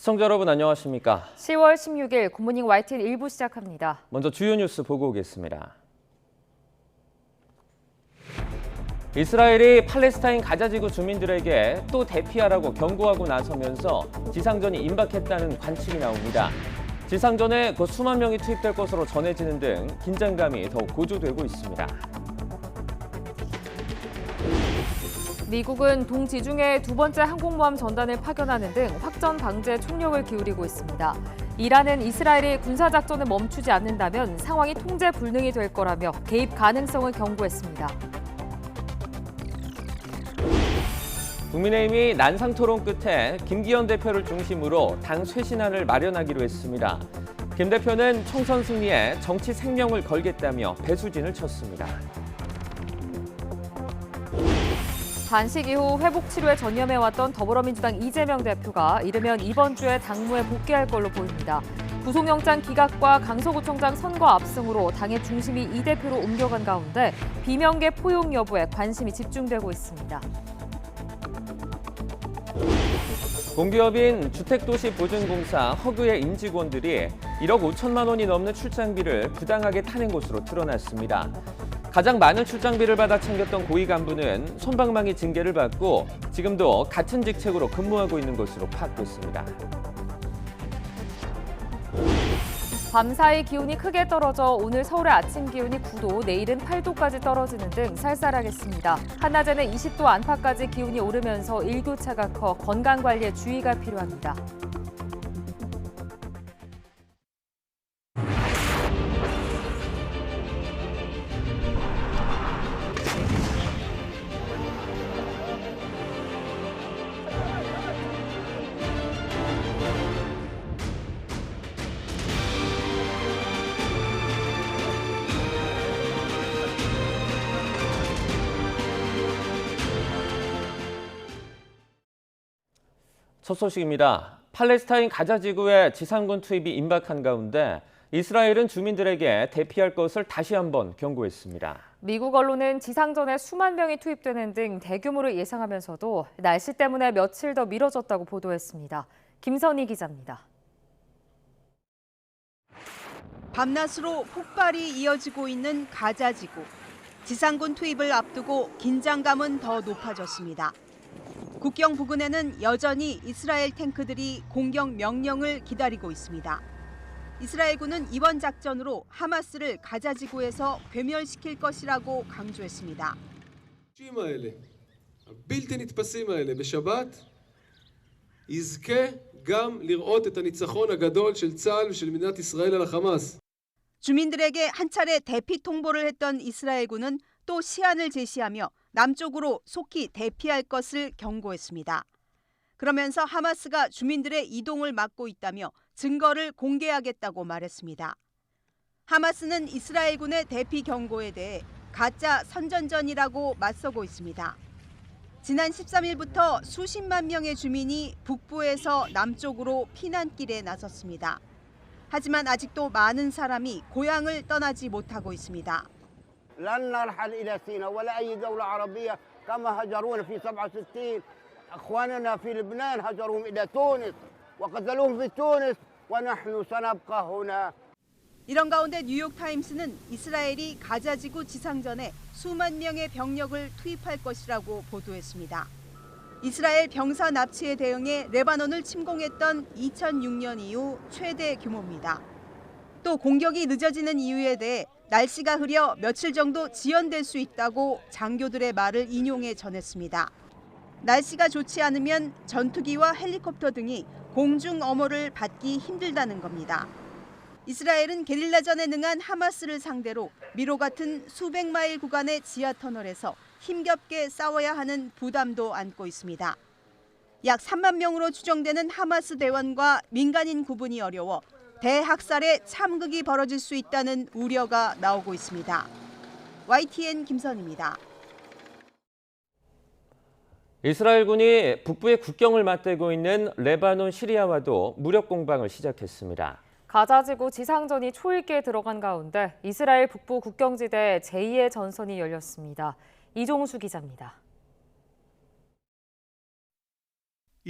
시청자 여러분 안녕하십니까? 10월 16일 굿모닝 YTN 1부 시작합니다. 먼저 주요 뉴스 보고 오겠습니다. 이스라엘이 팔레스타인 가자지구 주민들에게 또 대피하라고 경고하고 나서면서 지상전이 임박했다는 관측이 나옵니다. 지상전에 곧 수만 명이 투입될 것으로 전해지는 등 긴장감이 더욱 고조되고 있습니다. 미국은 동지중해 두 번째 항공모함 전단을 파견하는 등 확전 방지에 총력을 기울이고 있습니다. 이란은 이스라엘이 군사작전을 멈추지 않는다면 상황이 통제 불능이 될 거라며 개입 가능성을 경고했습니다. 국민의힘이 난상 토론 끝에 김기현 대표를 중심으로 당 쇄신안을 마련하기로 했습니다. 김 대표는 총선 승리에 정치 생명을 걸겠다며 배수진을 쳤습니다. 단식 이후 회복 치료에 전념해왔던 더불어민주당 이재명 대표가 이르면 이번 주에 당무에 복귀할 걸로 보입니다. 구속영장 기각과 강서구청장 선거 압승으로 당의 중심이 이 대표로 옮겨간 가운데 비명계 포용 여부에 관심이 집중되고 있습니다. 공기업인 주택도시보증공사 허그의 임직원들이 1억 5천만 원이 넘는 출장비를 부당하게 타는 것으로 드러났습니다. 가장 많은 출장비를 받아 챙겼던 고위 간부는 솜방망이 징계를 받고 지금도 같은 직책으로 근무하고 있는 것으로 파악됐습니다. 밤사이 기온이 크게 떨어져 오늘 서울의 아침 기온이 9도, 내일은 8도까지 떨어지는 등 쌀쌀하겠습니다. 한낮에는 20도 안팎까지 기온이 오르면서 일교차가 커 건강관리에 주의가 필요합니다. 첫 소식입니다. 팔레스타인 가자지구에 지상군 투입이 임박한 가운데 이스라엘은 주민들에게 대피할 것을 다시 한번 경고했습니다. 미국 언론은 지상전에 수만 명이 투입되는 등 대규모를 예상하면서도 날씨 때문에 며칠 더 미뤄졌다고 보도했습니다. 김선희 기자입니다. 밤낮으로 폭발이 이어지고 있는 가자지구. 지상군 투입을 앞두고 긴장감은 더 높아졌습니다. 국경 부근에는 여전히 이스라엘 탱크들이 공격 명령을 기다리고 있습니다. 이스라엘군은 이번 작전으로 하마스를 가자지구에서 괴멸시킬 것이라고 강조했습니다. הבלתי נתפסים האלה בשבת יזכה גם לראות את הניצחון הגדול של צה"ל ושל מדינת ישראל על החמאס. 주민들에게 한 차례 대피 통보를 했던 이스라엘군은 또 시한을 제시하며 남쪽으로 속히 대피할 것을 경고했습니다. 그러면서 하마스가 주민들의 이동을 막고 있다며 증거를 공개하겠다고 말했습니다. 하마스는 이스라엘군의 대피 경고에 대해 가짜 선전전이라고 맞서고 있습니다. 지난 13일부터 수십만 명의 주민이 북부에서 남쪽으로 피난길에 나섰습니다. 하지만 아직도 많은 사람이 고향을 떠나지 못하고 있습니다. لن نرحل إلى سيناء ولا أي دولة عربية كما هجرونا في 67 أخواننا في لبنان هجروهم إلى تونس وقتلوهم في تونس ونحن سنبقى هنا. 이런 가운데 뉴욕타임스는 이스라엘이 가자지구 지상전에 수만 명의 병력을 투입할 것이라고 보도했습니다. 이스라엘 병사 납치에 대응해 레바논을 침공했던 2006년 이후 최대 규모입니다. 또 공격이 늦어지는 이유에 대해 날씨가 흐려 며칠 정도 지연될 수 있다고 장교들의 말을 인용해 전했습니다. 날씨가 좋지 않으면 전투기와 헬리콥터 등이 공중 엄호를 받기 힘들다는 겁니다. 이스라엘은 게릴라전에 능한 하마스를 상대로 미로 같은 수백 마일 구간의 지하 터널에서 힘겹게 싸워야 하는 부담도 안고 있습니다. 약 3만 명으로 추정되는 하마스 대원과 민간인 구분이 어려워 대학살의 참극이 벌어질 수 있다는 우려가 나오고 있습니다. YTN 김선입니다. 이스라엘군이 북부의 국경을 맞대고 있는 레바논, 시리아와도 무력 공방을 시작했습니다. 가자지구 지상전이 초읽기에 들어간 가운데 이스라엘 북부 국경지대 제2의 전선이 열렸습니다. 이종수 기자입니다.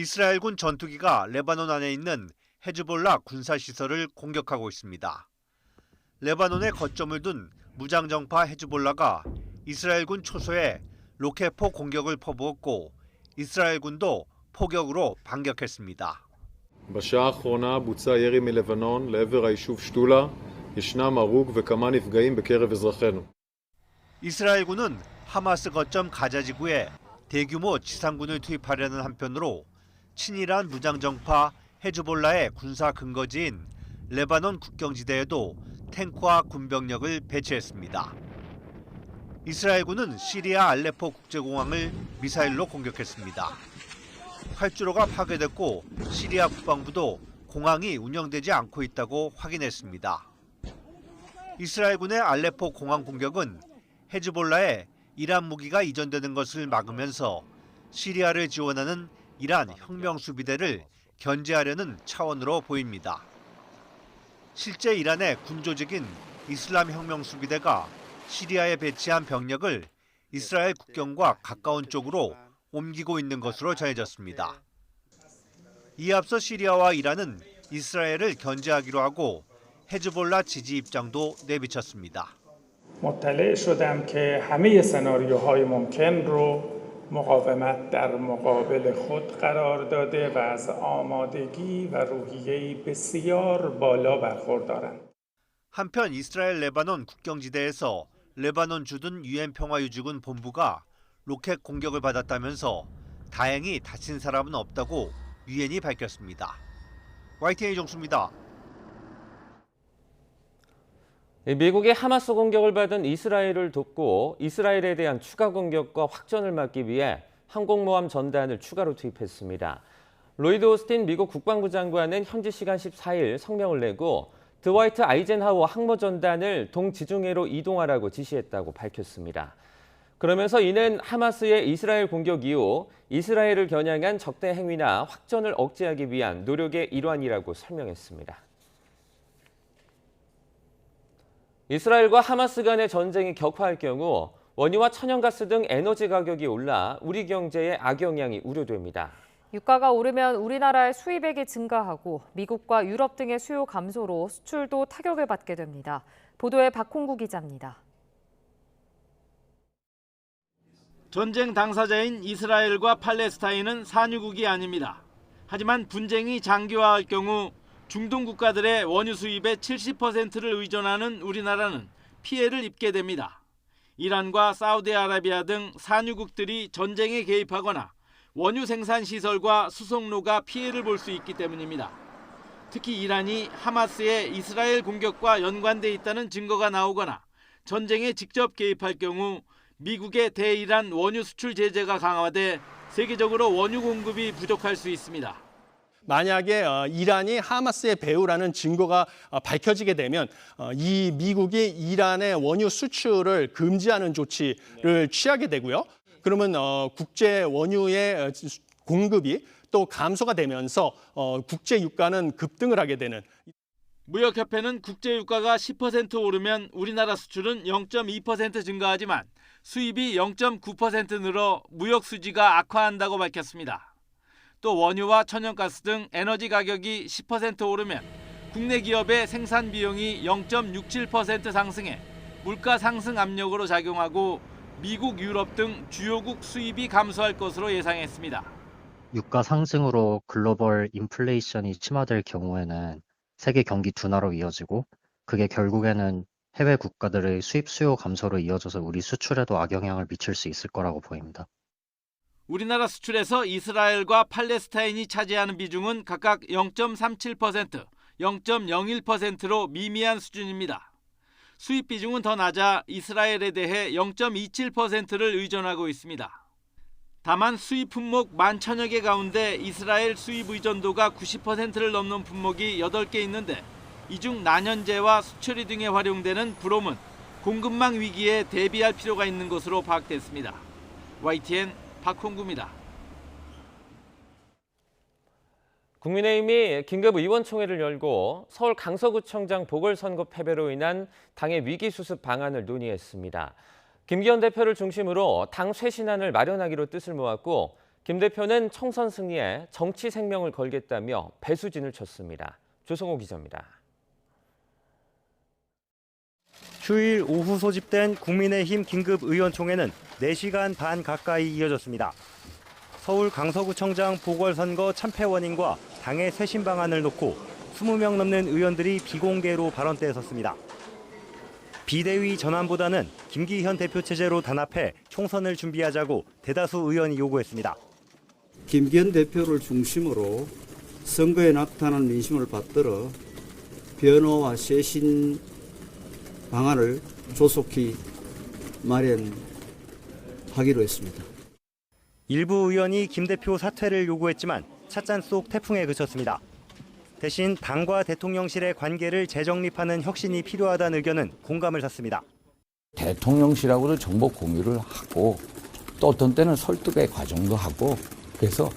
이스라엘군 전투기가 레바논 안에 있는 헤즈볼라 군사시설을 공격하고 있습니다. 레바논에 거점을 둔 무장정파 헤즈볼라가 이스라엘군 초소에 로켓포 공격을 퍼부었고 이스라엘군도 포격으로 반격했습니다. בשעה האחרונה בוצע ירי מלבנון לעבר היישוב שתולה. ישנם הרוג וכמה נפגעים בקרב אזרחינו. 이스라엘군은 하마스 거점 가자지구에 대규모 지상군을 투입하려는 한편으로 친이란 무장정파 헤즈볼라의 군사 근거지인 레바논 국경지대에도 탱크와 군병력을 배치했습니다. 이스라엘군은 시리아 알레포 국제공항을 미사일로 공격했습니다. 활주로가 파괴됐고 시리아 국방부도 공항이 운영되지 않고 있다고 확인했습니다. 이스라엘군의 알레포 공항 공격은 헤즈볼라에 이란 무기가 이전되는 것을 막으면서 시리아를 지원하는 이란 혁명수비대를 견제하려는 차원으로 보입니다. 실제 이란의 군조직인 이슬람 혁명수비대가 시리아에 배치한 병력을 이스라엘 국경과 가까운 쪽으로 옮기고 있는 것으로 전해졌습니다. 이에 앞서 시리아와 이란은 이스라엘을 견제하기로 하고 헤즈볼라 지지 입장도 내비쳤습니다. مطلع شدم که همه سناریوهای ممکن رو مقاومت در مقابل خود قرار داده و از آمادگی و روحیه‌ای بسیار بالا برخوردارند. 한편 이스라엘 레바논 국경지대에서 레바논 주둔 유엔 평화유지군 본부가 로켓 공격을 받았다면서 다행히 다친 사람은 없다고 유엔이 밝혔습니다. YTN 이종수입니다. 미국이 하마스 공격을 받은 이스라엘을 돕고 이스라엘에 대한 추가 공격과 확전을 막기 위해 항공모함 전단을 추가로 투입했습니다. 로이드 오스틴 미국 국방부 장관은 현지 시간 14일 성명을 내고 드와이트 아이젠하워 항모전단을 동지중해로 이동하라고 지시했다고 밝혔습니다. 그러면서 이는 하마스의 이스라엘 공격 이후 이스라엘을 겨냥한 적대 행위나 확전을 억제하기 위한 노력의 일환이라고 설명했습니다. 이스라엘과 하마스 간의 전쟁이 격화할 경우 원유와 천연가스 등 에너지 가격이 올라 우리 경제에 악영향이 우려됩니다. 유가가 오르면 우리나라의 수입액이 증가하고 미국과 유럽 등의 수요 감소로 수출도 타격을 받게 됩니다. 보도에 박홍구 기자입니다. 전쟁 당사자인 이스라엘과 팔레스타인은 산유국이 아닙니다. 하지만 분쟁이 장기화할 경우 중동 국가들의 원유 수입의 70%를 의존하는 우리나라는 피해를 입게 됩니다. 이란과 사우디아라비아 등 산유국들이 전쟁에 개입하거나 원유 생산 시설과 수송로가 피해를 볼 수 있기 때문입니다. 특히 이란이 하마스의 이스라엘 공격과 연관돼 있다는 증거가 나오거나 전쟁에 직접 개입할 경우 미국의 대이란 원유 수출 제재가 강화돼 세계적으로 원유 공급이 부족할 수 있습니다. 만약에 이란이 하마스의 배후라는 증거가 밝혀지게 되면 이 미국이 이란의 원유 수출을 금지하는 조치를 취하게 되고요. 그러면 국제 원유의 공급이 또 감소가 되면서 국제 유가는 급등을 하게 되는. 무역협회는 국제 유가가 10% 오르면 우리나라 수출은 0.2% 증가하지만 수입이 0.9% 늘어 무역 수지가 악화한다고 밝혔습니다. 또 원유와 천연가스 등 에너지 가격이 10% 오르면 국내 기업의 생산 비용이 0.67% 상승해 물가 상승 압력으로 작용하고 미국, 유럽 등 주요국 수입이 감소할 것으로 예상했습니다. 유가 상승으로 글로벌 인플레이션이 심화될 경우에는 세계 경기 둔화로 이어지고 그게 결국에는 해외 국가들의 수입 수요 감소로 이어져서 우리 수출에도 악영향을 미칠 수 있을 거라고 보입니다. 우리나라 수출에서 이스라엘과 팔레스타인이 차지하는 비중은 각각 0.37%, 0.01%로 미미한 수준입니다. 수입 비중은 더 낮아 이스라엘에 대해 0.27%를 의존하고 있습니다. 다만 수입 품목 11,000여 개 가운데 이스라엘 수입 의존도가 90%를 넘는 품목이 8개 있는데 이 중 난연제와 수처리 등에 활용되는 브롬은 공급망 위기에 대비할 필요가 있는 것으로 파악됐습니다. YTN 박홍구입니다. 국민의힘이 긴급 의원총회를 열고 서울 강서구청장 보궐선거 패배로 인한 당의 위기수습 방안을 논의했습니다. 김기현 대표를 중심으로 당 쇄신안을 마련하기로 뜻을 모았고 김 대표는 총선 승리에 정치 생명을 걸겠다며 배수진을 쳤습니다. 조성호 기자입니다. 휴일 오후 소집된 국민의힘 긴급의원총회는 4시간 반 가까이 이어졌습니다. 서울 강서구청장 보궐선거 참패 원인과 당의 쇄신 방안을 놓고 20명 넘는 의원들이 비공개로 발언대에 섰습니다. 비대위 전환보다는 김기현 대표 체제로 단합해 총선을 준비하자고 대다수 의원이 요구했습니다. 김기현 대표를 중심으로 선거에 나타난 민심을 받들어 변호와 쇄신 방안을 조속히 마련하기로 했습니다. 일부 의원이 김 대표 사퇴를 요구했지만 찻잔 속 태풍에 그쳤습니다. 대신 당과 대통령실의 관계를 재정립하는 혁신이 필요하다는 의견은 공감을 샀습니다. 대통령실하고도 정보 공유를 하고 또 어떤 때는 설득의 과정도 하고 그래서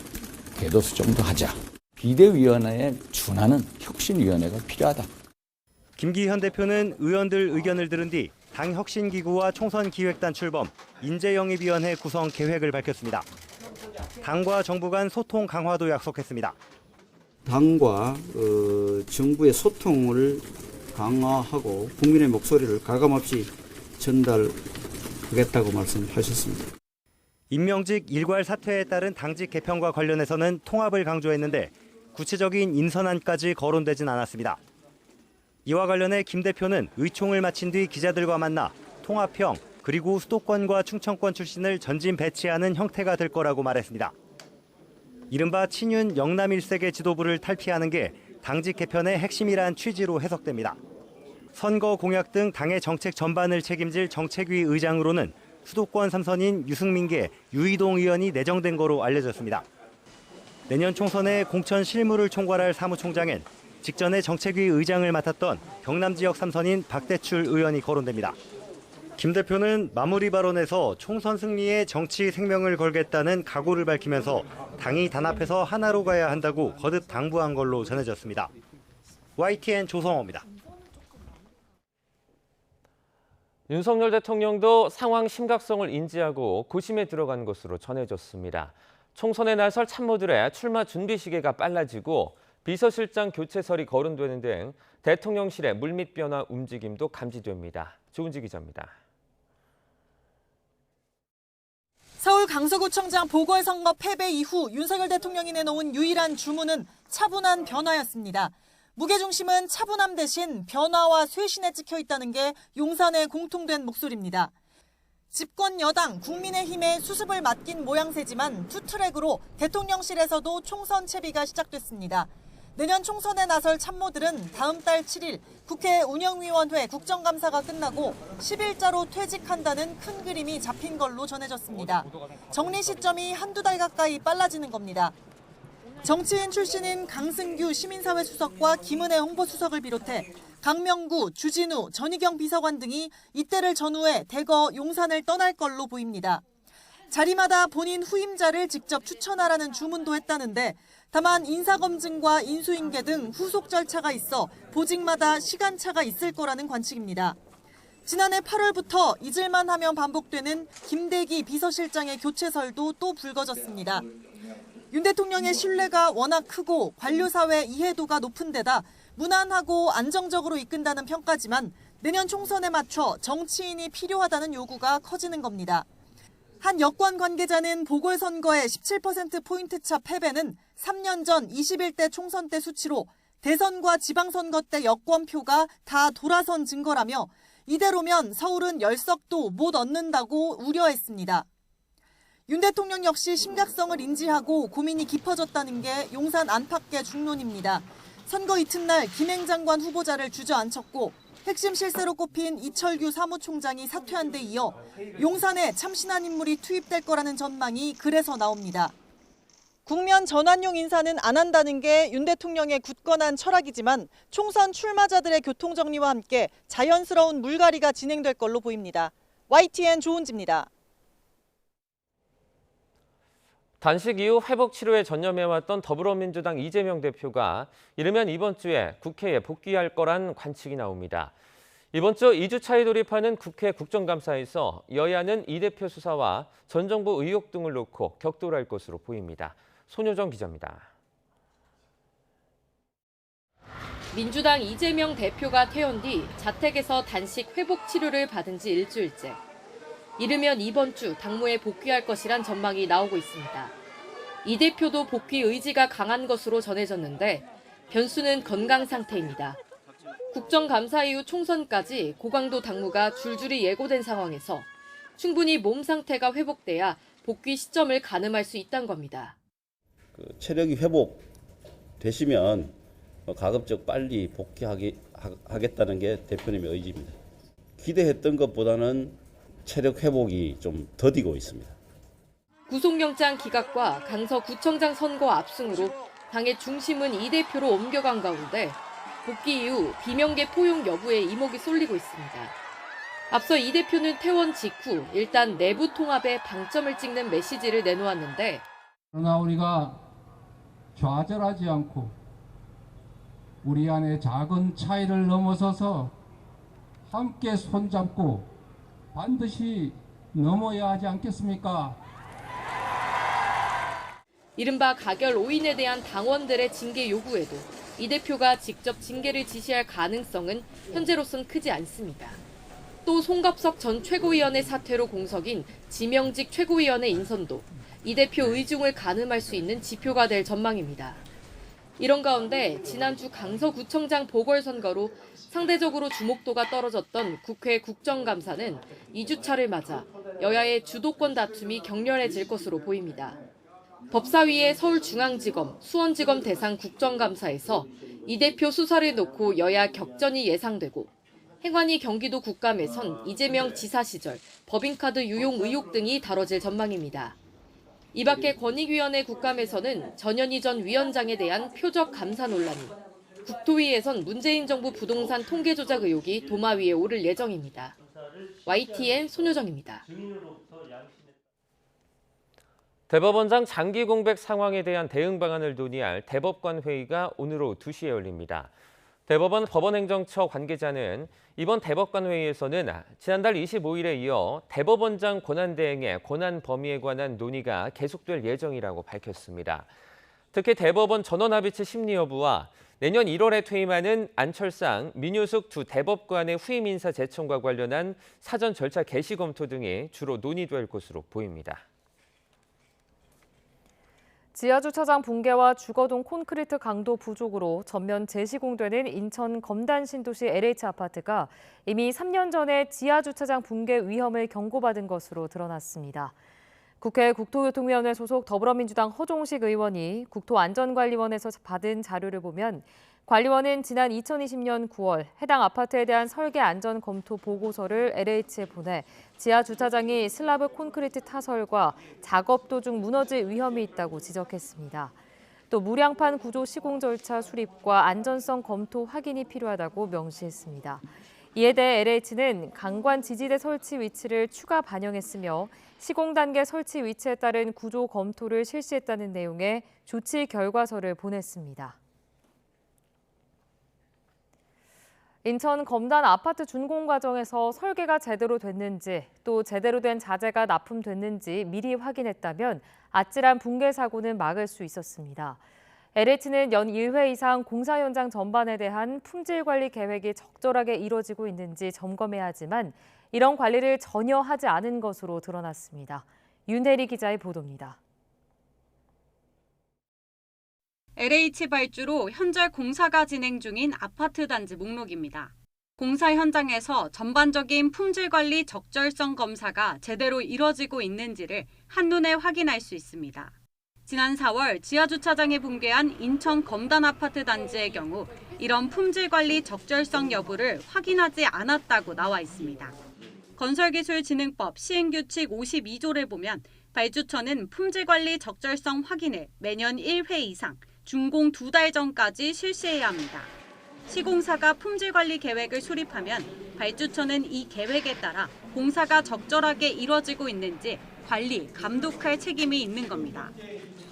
궤도 수정도 하자. 비대위원회에 준하는 혁신위원회가 필요하다. 김기현 대표는 의원들 의견을 들은 뒤 당 혁신기구와 총선기획단 출범, 인재영입위원회 구성 계획을 밝혔습니다. 당과 정부 간 소통 강화도 약속했습니다. 당과 정부의 소통을 강화하고 국민의 목소리를 가감없이 전달하겠다고 말씀하셨습니다. 임명직 일괄 사퇴에 따른 당직 개편과 관련해서는 통합을 강조했는데 구체적인 인선안까지 거론되진 않았습니다. 이와 관련해 김 대표는 의총을 마친 뒤 기자들과 만나 통합형 그리고 수도권과 충청권 출신을 전진 배치하는 형태가 될 거라고 말했습니다. 이른바 친윤 영남 1세계 지도부를 탈피하는 게 당직 개편의 핵심이란 취지로 해석됩니다. 선거 공약 등 당의 정책 전반을 책임질 정책위 의장으로는 수도권 3선인 유승민계, 유이동 의원이 내정된 거로 알려졌습니다. 내년 총선에 공천 실무를 총괄할 사무총장엔 직전에 정책위 의장을 맡았던 경남 지역 3선인 박대출 의원이 거론됩니다. 김 대표는 마무리 발언에서 총선 승리에 정치 생명을 걸겠다는 각오를 밝히면서 당이 단합해서 하나로 가야 한다고 거듭 당부한 걸로 전해졌습니다. YTN 조성호입니다. 윤석열 대통령도 상황 심각성을 인지하고 고심에 들어간 것으로 전해졌습니다. 총선에 나설 참모들의 출마 준비 시기가 빨라지고 비서실장 교체설이 거론되는 등 대통령실의 물밑 변화 움직임도 감지됩니다. 조은지 기자입니다. 서울 강서구청장 보궐선거 패배 이후 윤석열 대통령이 내놓은 유일한 주문은 차분한 변화였습니다. 무게중심은 차분함 대신 변화와 쇄신에 찍혀 있다는 게 용산의 공통된 목소리입니다. 집권 여당 국민의힘의 수습을 맡긴 모양새지만 투트랙으로 대통령실에서도 총선 채비가 시작됐습니다. 내년 총선에 나설 참모들은 다음 달 7일 국회 운영위원회 국정감사가 끝나고 10일자로 퇴직한다는 큰 그림이 잡힌 걸로 전해졌습니다. 정리 시점이 한두 달 가까이 빨라지는 겁니다. 정치인 출신인 강승규 시민사회 수석과 김은혜 홍보수석을 비롯해 강명구, 주진우, 전희경 비서관 등이 이때를 전후해 대거 용산을 떠날 걸로 보입니다. 자리마다 본인 후임자를 직접 추천하라는 주문도 했다는데 다만 인사검증과 인수인계 등 후속 절차가 있어 보직마다 시간차가 있을 거라는 관측입니다. 지난해 8월부터 잊을만 하면 반복되는 김대기 비서실장의 교체설도 또 불거졌습니다. 윤 대통령의 신뢰가 워낙 크고 관료사회 이해도가 높은 데다 무난하고 안정적으로 이끈다는 평가지만 내년 총선에 맞춰 정치인이 필요하다는 요구가 커지는 겁니다. 한 여권 관계자는 보궐선거의 17%포인트 차 패배는 3년 전 21대 총선 때 수치로 대선과 지방선거 때 여권표가 다 돌아선 증거라며 이대로면 서울은 10석도 못 얻는다고 우려했습니다. 윤 대통령 역시 심각성을 인지하고 고민이 깊어졌다는 게 용산 안팎의 중론입니다. 선거 이튿날 김행 장관 후보자를 주저앉혔고 핵심 실세로 꼽힌 이철규 사무총장이 사퇴한 데 이어 용산에 참신한 인물이 투입될 거라는 전망이 그래서 나옵니다. 국면 전환용 인사는 안 한다는 게 윤 대통령의 굳건한 철학이지만 총선 출마자들의 교통정리와 함께 자연스러운 물갈이가 진행될 걸로 보입니다. YTN 조은지입니다. 단식 이후 회복 치료에 전념해왔던 더불어민주당 이재명 대표가 이르면 이번 주에 국회에 복귀할 거란 관측이 나옵니다. 이번 주 2주차에 돌입하는 국회 국정감사에서 여야는 이 대표 수사와 전 정부 의혹 등을 놓고 격돌할 것으로 보입니다. 손효정 기자입니다. 민주당 이재명 대표가 퇴원 뒤 자택에서 단식 회복 치료를 받은 지 일주일째. 이르면 이번 주 당무에 복귀할 것이란 전망이 나오고 있습니다. 이 대표도 복귀 의지가 강한 것으로 전해졌는데 변수는 건강 상태입니다. 국정감사 이후 총선까지 고강도 당무가 줄줄이 예고된 상황에서 충분히 몸 상태가 회복돼야 복귀 시점을 가늠할 수 있다는 겁니다. 체력이 회복되시면 가급적 빨리 복귀하겠다는 게 대표님의 의지입니다. 기대했던 것보다는 체력 회복이 좀 더디고 있습니다. 구속영장 기각과 강서구청장 선거 압승으로 당의 중심은 이 대표로 옮겨간 가운데 복귀 이후 비명계 포용 여부에 이목이 쏠리고 있습니다. 앞서 이 대표는 퇴원 직후 일단 내부 통합에 방점을 찍는 메시지를 내놓았는데 그러나 우리가 좌절하지 않고 우리 안의 작은 차이를 넘어서서 함께 손잡고 반드시 넘어야 하지 않겠습니까? 이른바 가결 5인에 대한 당원들의 징계 요구에도 이 대표가 직접 징계를 지시할 가능성은 현재로선 크지 않습니다. 또 송갑석 전 최고위원의 사퇴로 공석인 지명직 최고위원의 인선도 이 대표 의중을 가늠할 수 있는 지표가 될 전망입니다. 이런 가운데 지난주 강서구청장 보궐선거로 상대적으로 주목도가 떨어졌던 국회 국정감사는 2주차를 맞아 여야의 주도권 다툼이 격렬해질 것으로 보입니다. 법사위의 서울중앙지검, 수원지검 대상 국정감사에서 이 대표 수사를 놓고 여야 격전이 예상되고 행안위 경기도 국감에선 이재명 지사 시절 법인카드 유용 의혹 등이 다뤄질 전망입니다. 이 밖에 권익위원회 국감에서는 전현희 전 위원장에 대한 표적 감사 논란이, 국토위에선 문재인 정부 부동산 통계 조작 의혹이 도마 위에 오를 예정입니다. YTN 손효정입니다. 대법원장 장기 공백 상황에 대한 대응 방안을 논의할 대법관 회의가 오늘 오후 2시에 열립니다. 대법원 법원행정처 관계자는 이번 대법관 회의에서는 지난달 25일에 이어 대법원장 권한 대행의 권한 범위에 관한 논의가 계속될 예정이라고 밝혔습니다. 특히 대법원 전원 합의체 심리 여부와 내년 1월에 퇴임하는 안철상, 민효숙 두 대법관의 후임 인사 제청과 관련한 사전 절차 개시 검토 등이 주로 논의될 것으로 보입니다. 지하주차장 붕괴와 주거동 콘크리트 강도 부족으로 전면 재시공되는 인천 검단 신도시 LH 아파트가 이미 3년 전에 지하주차장 붕괴 위험을 경고받은 것으로 드러났습니다. 국회 국토교통위원회 소속 더불어민주당 허종식 의원이 국토안전관리원에서 받은 자료를 보면 관리원은 지난 2020년 9월 해당 아파트에 대한 설계 안전 검토 보고서를 LH에 보내 지하 주차장이 슬라브 콘크리트 타설과 작업 도중 무너질 위험이 있다고 지적했습니다. 또 무량판 구조 시공 절차 수립과 안전성 검토 확인이 필요하다고 명시했습니다. 이에 대해 LH는 강관 지지대 설치 위치를 추가 반영했으며 시공 단계 설치 위치에 따른 구조 검토를 실시했다는 내용의 조치 결과서를 보냈습니다. 인천 검단 아파트 준공 과정에서 설계가 제대로 됐는지 또 제대로 된 자재가 납품됐는지 미리 확인했다면 아찔한 붕괴 사고는 막을 수 있었습니다. LH는 연 1회 이상 공사 현장 전반에 대한 품질 관리 계획이 적절하게 이뤄지고 있는지 점검해야 하지만 이런 관리를 전혀 하지 않은 것으로 드러났습니다. 윤혜리 기자의 보도입니다. LH 발주로 현재 공사가 진행 중인 아파트 단지 목록입니다. 공사 현장에서 전반적인 품질 관리 적절성 검사가 제대로 이뤄지고 있는지를 한눈에 확인할 수 있습니다. 지난 4월 지하주차장에 붕괴한 인천 검단 아파트 단지의 경우 이런 품질 관리 적절성 여부를 확인하지 않았다고 나와 있습니다. 건설기술진흥법 시행규칙 52조를 보면 발주처는 품질 관리 적절성 확인을 매년 1회 이상 준공 2달 전까지 실시해야 합니다. 시공사가 품질관리 계획을 수립하면 발주처는 이 계획에 따라 공사가 적절하게 이뤄지고 있는지 관리, 감독할 책임이 있는 겁니다.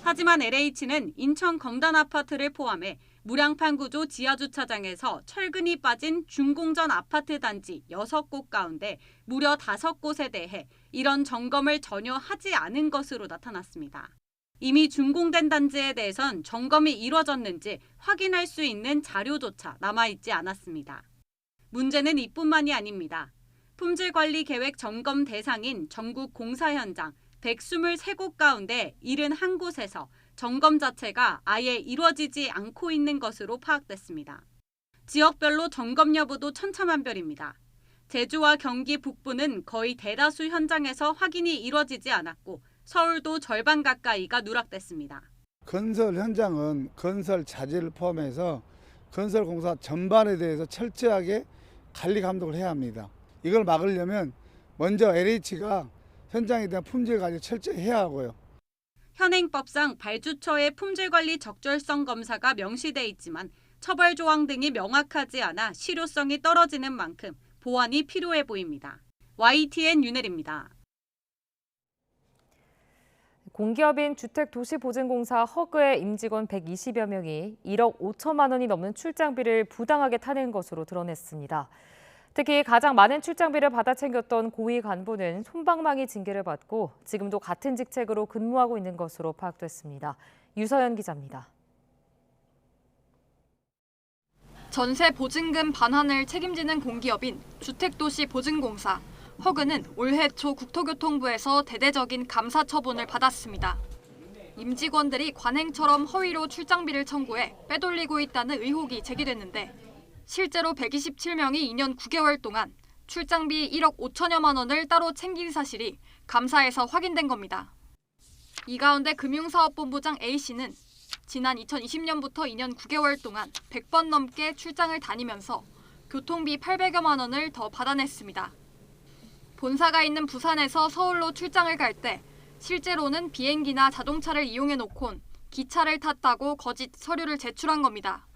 하지만 LH는 인천 검단 아파트를 포함해 무량판 구조 지하주차장에서 철근이 빠진 준공전 아파트 단지 6곳 가운데 무려 5곳에 대해 이런 점검을 전혀 하지 않은 것으로 나타났습니다. 이미 준공된 단지에 대해선 점검이 이뤄졌는지 확인할 수 있는 자료조차 남아있지 않았습니다. 문제는 이뿐만이 아닙니다. 품질관리 계획 점검 대상인 전국 공사 현장 123곳 가운데 71곳에서 점검 자체가 아예 이루어지지 않고 있는 것으로 파악됐습니다. 지역별로 점검 여부도 천차만별입니다. 제주와 경기 북부는 거의 대다수 현장에서 확인이 이루어지지 않았고 서울도 절반 가까이가 누락됐습니다. 건설 현장은 건설 자재를 포함해서 건설 공사 전반에 대해서 철저하게 관리 감독을 해야 합니다. 이걸 막으려면 먼저 LH가 현장에 대한 품질 관리 철저히 해야 하고요. 현행법상 발주처의 품질관리 적절성 검사가 명시돼 있지만 처벌 조항 등이 명확하지 않아 실효성이 떨어지는 만큼 보완이 필요해 보입니다. YTN 윤혜리입니다. 공기업인 주택도시보증공사 허그의 임직원 120여 명이 1억 5천만 원이 넘는 출장비를 부당하게 타낸 것으로 드러냈습니다. 특히 가장 많은 출장비를 받아 챙겼던 고위 간부는 솜방망이 징계를 받고 지금도 같은 직책으로 근무하고 있는 것으로 파악됐습니다. 유서연 기자입니다. 전세 보증금 반환을 책임지는 공기업인 주택도시보증공사 허그는 올해 초 국토교통부에서 대대적인 감사 처분을 받았습니다. 임직원들이 관행처럼 허위로 출장비를 청구해 빼돌리고 있다는 의혹이 제기됐는데 실제로 127명이 2년 9개월 동안 출장비 1억 5천여만 원을 따로 챙긴 사실이 감사에서 확인된 겁니다. 이 가운데 금융사업본부장 A씨는 지난 2020년부터 2년 9개월 동안 100번 넘게 출장을 다니면서 교통비 800여만 원을 더 받아냈습니다. 본사가 있는 부산에서 서울로 출장을 갈 때 실제로는 비행기나 자동차를 이용해 놓곤 기차를 탔다고 거짓 서류를 제출한 겁니다.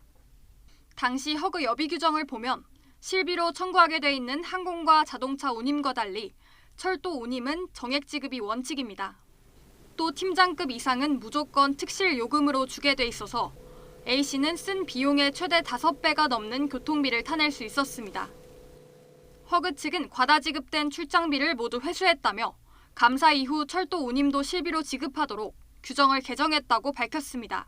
당시 허그 여비 규정을 보면 실비로 청구하게 돼 있는 항공과 자동차 운임과 달리 철도 운임은 정액 지급이 원칙입니다. 또 팀장급 이상은 무조건 특실 요금으로 주게 돼 있어서 A씨는 쓴 비용의 최대 5배가 넘는 교통비를 타낼 수 있었습니다. 허그 측은 과다 지급된 출장비를 모두 회수했다며 감사 이후 철도 운임도 실비로 지급하도록 규정을 개정했다고 밝혔습니다.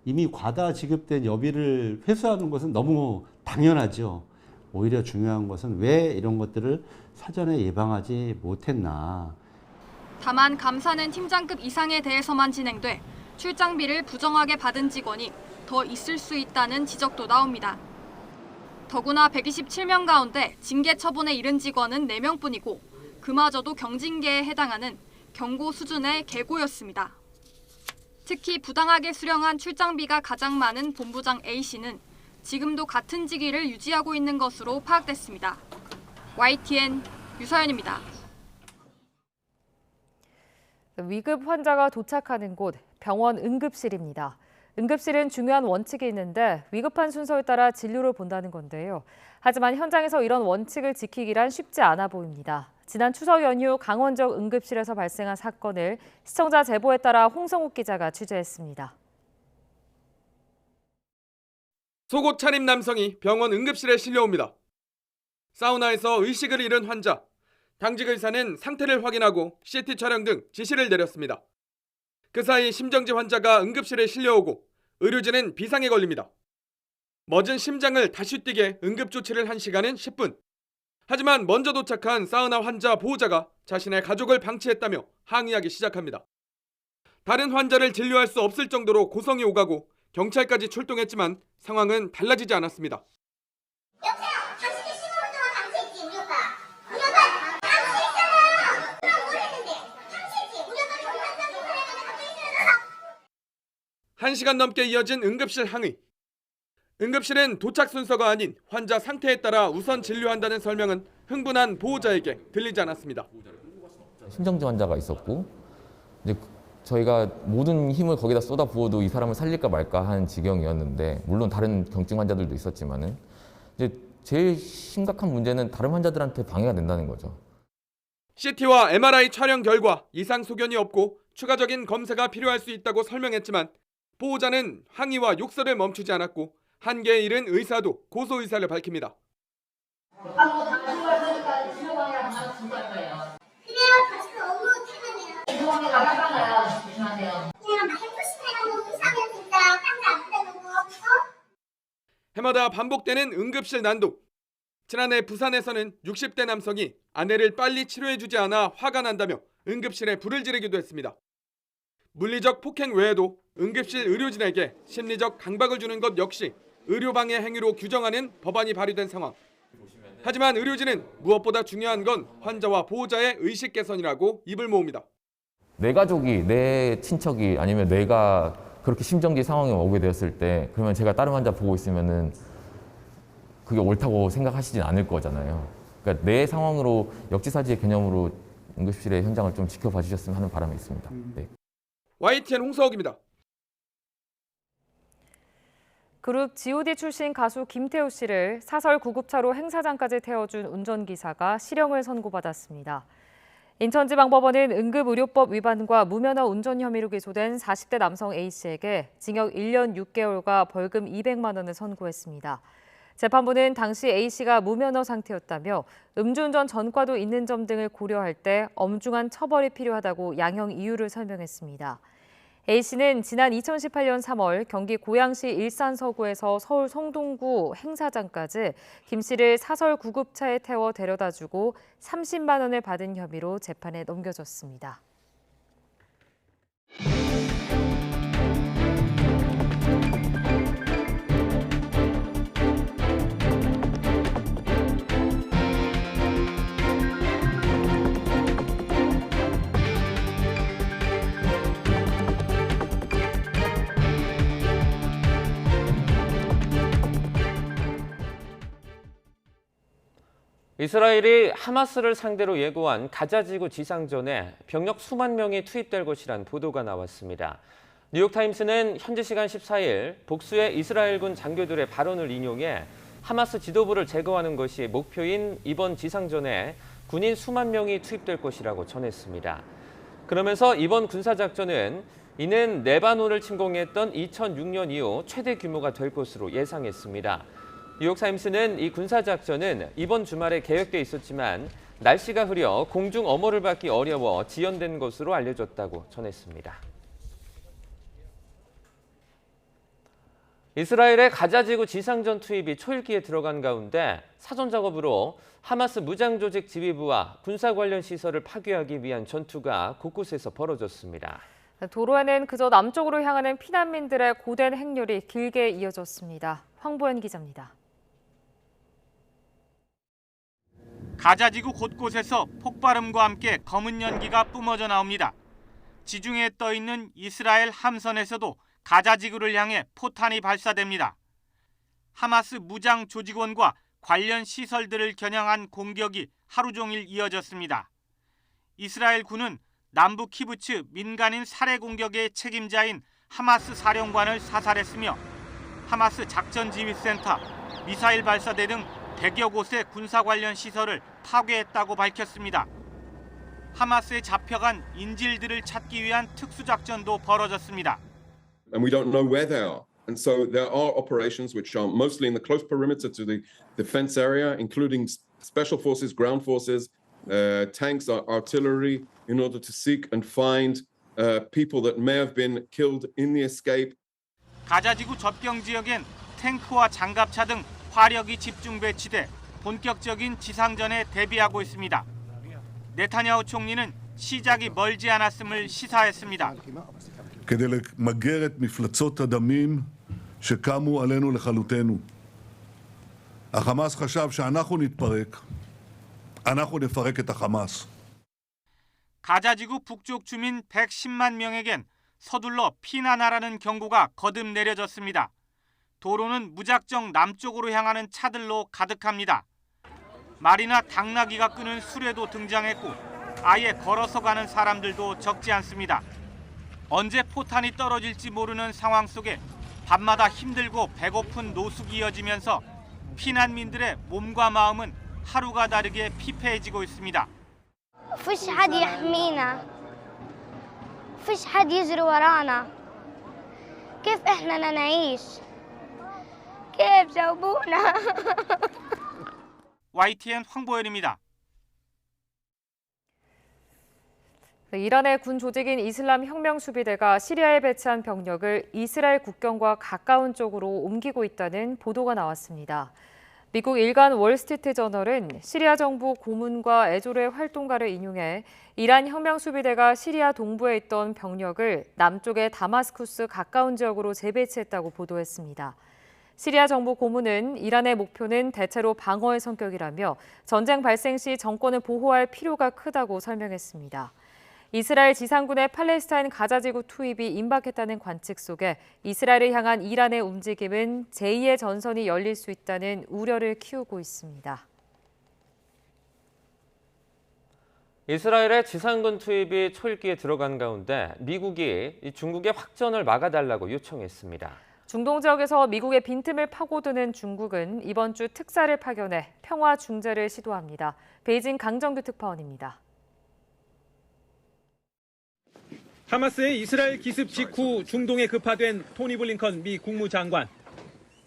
이미 과다 지급된 여비를 회수하는 것은 너무 당연하죠. 오히려 중요한 것은 왜 이런 것들을 사전에 예방하지 못했나. 다만 감사는 팀장급 이상에 대해서만 진행돼 출장비를 부정하게 받은 직원이 더 있을 수 있다는 지적도 나옵니다. 더구나 127명 가운데 징계 처분에 이른 직원은 4명뿐이고 그마저도 경징계에 해당하는 경고 수준의 계고였습니다. 특히 부당하게 수령한 출장비가 가장 많은 본부장 A씨는 지금도 같은 직위를 유지하고 있는 것으로 파악됐습니다. YTN 유서연입니다. 위급 환자가 도착하는 곳, 병원 응급실입니다. 응급실은 중요한 원칙이 있는데 위급한 순서에 따라 진료를 본다는 건데요. 하지만 현장에서 이런 원칙을 지키기란 쉽지 않아 보입니다. 지난 추석 연휴 강원적 응급실에서 발생한 사건을 시청자 제보에 따라 홍성욱 기자가 취재했습니다. 속옷 차림 남성이 병원 응급실에 실려옵니다. 사우나에서 의식을 잃은 환자. 당직 의사는 상태를 확인하고 CT 촬영 등 지시를 내렸습니다. 그 사이 심정지 환자가 응급실에 실려오고 의료진은 비상에 걸립니다. 멎은 심장을 다시 뛰게 응급조치를 한 시간은 10분. 하지만 먼저 도착한 사우나 환자 보호자가 자신의 가족을 방치했다며 항의하기 시작합니다. 다른 환자를 진료할 수 없을 정도로 고성이 오가고 경찰까지 출동했지만 상황은 달라지지 않았습니다. 여보세요? 당신이 15분 동안 방치했지, 우리 오빠. 우리 오빠 방치했잖아. 그럼 뭘 했는데? 방치했지. 우리 오빠 경찰서 조사해가지고 갑자기 쓰러졌어. 1시간 넘게 이어진 응급실 항의. 응급실은 도착 순서가 아닌 환자 상태에 따라 우선 진료한다는 설명은 흥분한 보호자에게 들리지 않았습니다. 심정지 환자가 있었고 이제 저희가 모든 힘을 거기다 쏟아 부어도 이 사람을 살릴까 말까 하는 지경이었는데 물론 다른 경증 환자들도 있었지만은 이제 제일 심각한 문제는 다른 환자들한테 방해가 된다는 거죠. CT와 MRI 촬영 결과 이상 소견이 없고 추가적인 검사가 필요할 수 있다고 설명했지만 보호자는 항의와 욕설을 멈추지 않았고 한계에 이른 의사도 고소 의사를 밝힙니다. 해마다 반복되는 응급실 난동. 지난해 부산에서는 60대 남성이 아내를 빨리 치료해주지 않아 화가 난다며 응급실에 불을 지르기도 했습니다. 물리적 폭행 외에도 응급실 의료진에게 심리적 강박을 주는 것 역시 의료방해 행위로 규정하는 법안이 발의된 상황. 하지만 의료진은 무엇보다 중요한 건 환자와 보호자의 의식 개선이라고 입을 모읍니다. 내 가족이, 내 친척이 아니면 내가 그렇게 심정지 상황에 오게 되었을 때 그러면 제가 다른 환자 보고 있으면은 그게 옳다고 생각하시진 않을 거잖아요. 그러니까 내 상황으로 역지사지의 개념으로 응급실의 현장을 좀 지켜봐 주셨으면 하는 바람이 있습니다. 네. YTN 홍서욱입니다. 그룹 G.O.D 출신 가수 김태우 씨를 사설 구급차로 행사장까지 태워준 운전기사가 실형을 선고받았습니다. 인천지방법원은 응급의료법 위반과 무면허 운전 혐의로 기소된 40대 남성 A씨에게 징역 1년 6개월과 벌금 200만 원을 선고했습니다. 재판부는 당시 A씨가 무면허 상태였다며 음주운전 전과도 있는 점 등을 고려할 때 엄중한 처벌이 필요하다고 양형 이유를 설명했습니다. A씨는 지난 2018년 3월 경기 고양시 일산 서구에서 서울 성동구 행사장까지 김 씨를 사설 구급차에 태워 데려다주고 30만 원을 받은 혐의로 재판에 넘겨졌습니다. 이스라엘이 하마스를 상대로 예고한 가자지구 지상전에 병력 수만 명이 투입될 것이란 보도가 나왔습니다. 뉴욕타임스는 현지 시간 14일 복수의 이스라엘군 장교들의 발언을 인용해 하마스 지도부를 제거하는 것이 목표인 이번 지상전에 군인 수만 명이 투입될 것이라고 전했습니다. 그러면서 이번 군사작전은 이는 레바논을 침공했던 2006년 이후 최대 규모가 될 것으로 예상했습니다. 뉴욕타임스는 이 군사작전은 이번 주말에 계획돼 있었지만 날씨가 흐려 공중 엄호를 받기 어려워 지연된 것으로 알려졌다고 전했습니다. 이스라엘의 가자지구 지상전 투입이 초읽기에 들어간 가운데 사전 작업으로 하마스 무장조직 지휘부와 군사 관련 시설을 파괴하기 위한 전투가 곳곳에서 벌어졌습니다. 도로에는 그저 남쪽으로 향하는 피난민들의 고된 행렬이 길게 이어졌습니다. 황보현 기자입니다. 가자지구 곳곳에서 폭발음과 함께 검은 연기가 뿜어져 나옵니다. 지중해에 떠있는 이스라엘 함선에서도 가자지구를 향해 포탄이 발사됩니다. 하마스 무장 조직원과 관련 시설들을 겨냥한 공격이 하루 종일 이어졌습니다. 이스라엘 군은 남부 키부츠 민간인 살해 공격의 책임자인 하마스 사령관을 사살했으며 하마스 작전지휘센터, 미사일 발사대 등 100여 곳의 군사 관련 시설을 파괴했다고 밝혔습니다. 하마스에 잡혀간 인질들을 찾기 위한 특수작전도 벌어졌습니다. And we don't know where they are. And so there are operations which are mostly in the close perimeter to the defense area, including special forces, ground forces, tanks, artillery, in order to seek and find people that may have been killed in the escape. 가자지구 접경 지역엔 탱크와 장갑차 등 화력이 집중 배치돼 본격적인 지상전에 대비하고 있습니다. 네타냐후 총리는 시작이 멀지 않았음을 시사했습니다. כדי למגר את מפלצות הדמים שקמו עלינו לכלותנו. החמאס חשב שאנחנו נתפרק, אנחנו נפרק את החמאס. 가자지구 북쪽 주민 110만 명에겐 서둘러 피난하라는 경고가 거듭 내려졌습니다. 도로는 무작정 남쪽으로 향하는 차들로 가득합니다. 말이나 당나귀가 끄는 수레도 등장했고 아예 걸어서 가는 사람들도 적지 않습니다. 언제 포탄이 떨어질지 모르는 상황 속에 밤마다 힘들고 배고픈 노숙이 이어지면서 피난민들의 몸과 마음은 하루가 다르게 피폐해지고 있습니다. فيش حد يحمينا فيش حد يجري ورانا كيف احنا نعيش كيف جاوبونا YTN 황보현입니다. 이란의 군 조직인 이슬람 혁명 수비대가 시리아에 배치한 병력을 이스라엘 국경과 가까운 쪽으로 옮기고 있다는 보도가 나왔습니다. 미국 일간 월스트리트 저널은 시리아 정부 고문과 에조르의 활동가를 인용해 이란 혁명 수비대가 시리아 동부에 있던 병력을 남쪽의 다마스쿠스 가까운 지역으로 재배치했다고 보도했습니다. 시리아 정부 고문은 이란의 목표는 대체로 방어의 성격이라며 전쟁 발생 시 정권을 보호할 필요가 크다고 설명했습니다. 이스라엘 지상군의 팔레스타인 가자지구 투입이 임박했다는 관측 속에 이스라엘을 향한 이란의 움직임은 제2의 전선이 열릴 수 있다는 우려를 키우고 있습니다. 이스라엘의 지상군 투입이 초읽기에 들어간 가운데 미국이 중국의 확전을 막아달라고 요청했습니다. 중동 지역에서 미국의 빈틈을 파고드는 중국은 이번 주 특사를 파견해 평화 중재를 시도합니다. 베이징 강정규 특파원입니다. 하마스의 이스라엘 기습 직후 중동에 급파된 토니 블링컨 미 국무장관.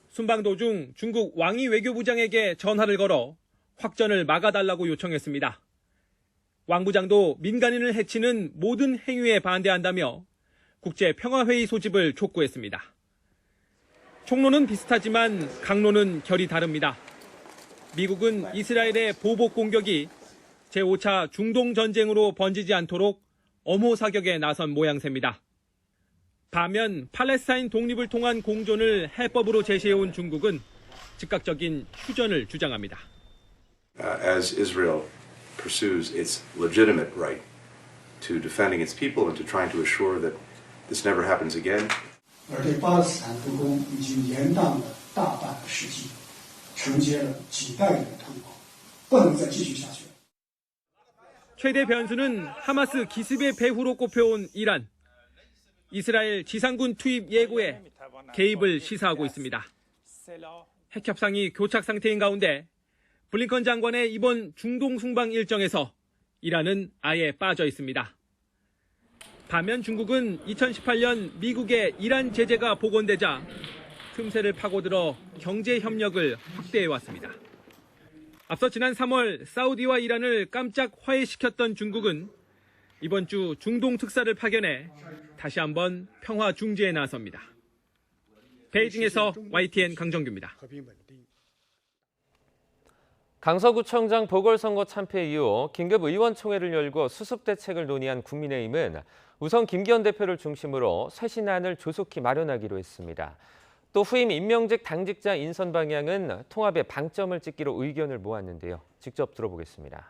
순방 도중 중국 왕이 외교부장에게 전화를 걸어 확전을 막아달라고 요청했습니다. 왕 부장도 민간인을 해치는 모든 행위에 반대한다며 국제평화회의 소집을 촉구했습니다. 총론은 비슷하지만 강론은 결이 다릅니다. 미국은 이스라엘의 보복 공격이 제5차 중동 전쟁으로 번지지 않도록 엄호 사격에 나선 모양새입니다. 반면 팔레스타인 독립을 통한 공존을 해법으로 제시해온 중국은 즉각적인 휴전을 주장합니다. As Israel pursues its legitimate right to defending its people and to trying to assure that this never happens again. 而对巴勒斯坦不公已经延宕了大半个世纪，承接了几代人的痛苦，不能再继续下去。 최대 변수는 하마스 기습의 배후로 꼽혀온 이란. 이스라엘 지상군 투입 예고에 개입을 시사하고 있습니다. 핵 협상이 교착 상태인 가운데 블링컨 장관의 이번 중동 순방 일정에서 이란은 아예 빠져 있습니다. 반면 중국은 2018년 미국의 이란 제재가 복원되자 틈새를 파고들어 경제 협력을 확대해왔습니다. 앞서 지난 3월 사우디와 이란을 깜짝 화해시켰던 중국은 이번 주 중동 특사를 파견해 다시 한번 평화 중재에 나섭니다. 베이징에서 YTN 강정규입니다. 강서구청장 보궐선거 참패 이후 긴급 의원총회를 열고 수습 대책을 논의한 국민의힘은 우선 김기현 대표를 중심으로 쇄신안을 조속히 마련하기로 했습니다. 또 후임 임명직 당직자 인선 방향은 통합에 방점을 찍기로 의견을 모았는데요. 직접 들어보겠습니다.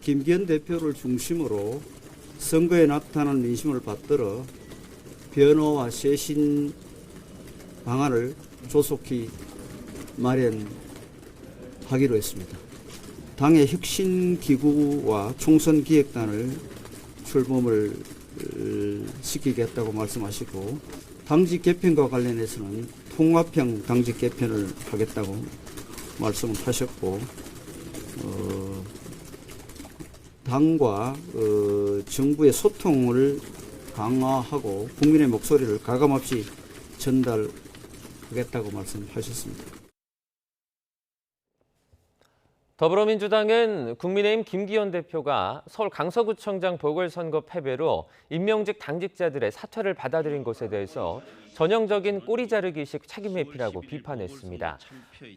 김기현 대표를 중심으로 선거에 나타난 민심을 받들어 변호와 쇄신 방안을 조속히 마련하기로 했습니다. 당의 혁신기구와 총선기획단을 출범을 시키겠다고 말씀하시고 당직 개편과 관련해서는 통합형 당직 개편을 하겠다고 말씀을 하셨고 당과 정부의 소통을 강화하고 국민의 목소리를 가감없이 전달하겠다고 말씀하셨습니다. 더불어민주당은 국민의힘 김기현 대표가 서울 강서구청장 보궐선거 패배로 임명직 당직자들의 사퇴를 받아들인 것에 대해서 전형적인 꼬리 자르기식 책임 회피라고 비판했습니다.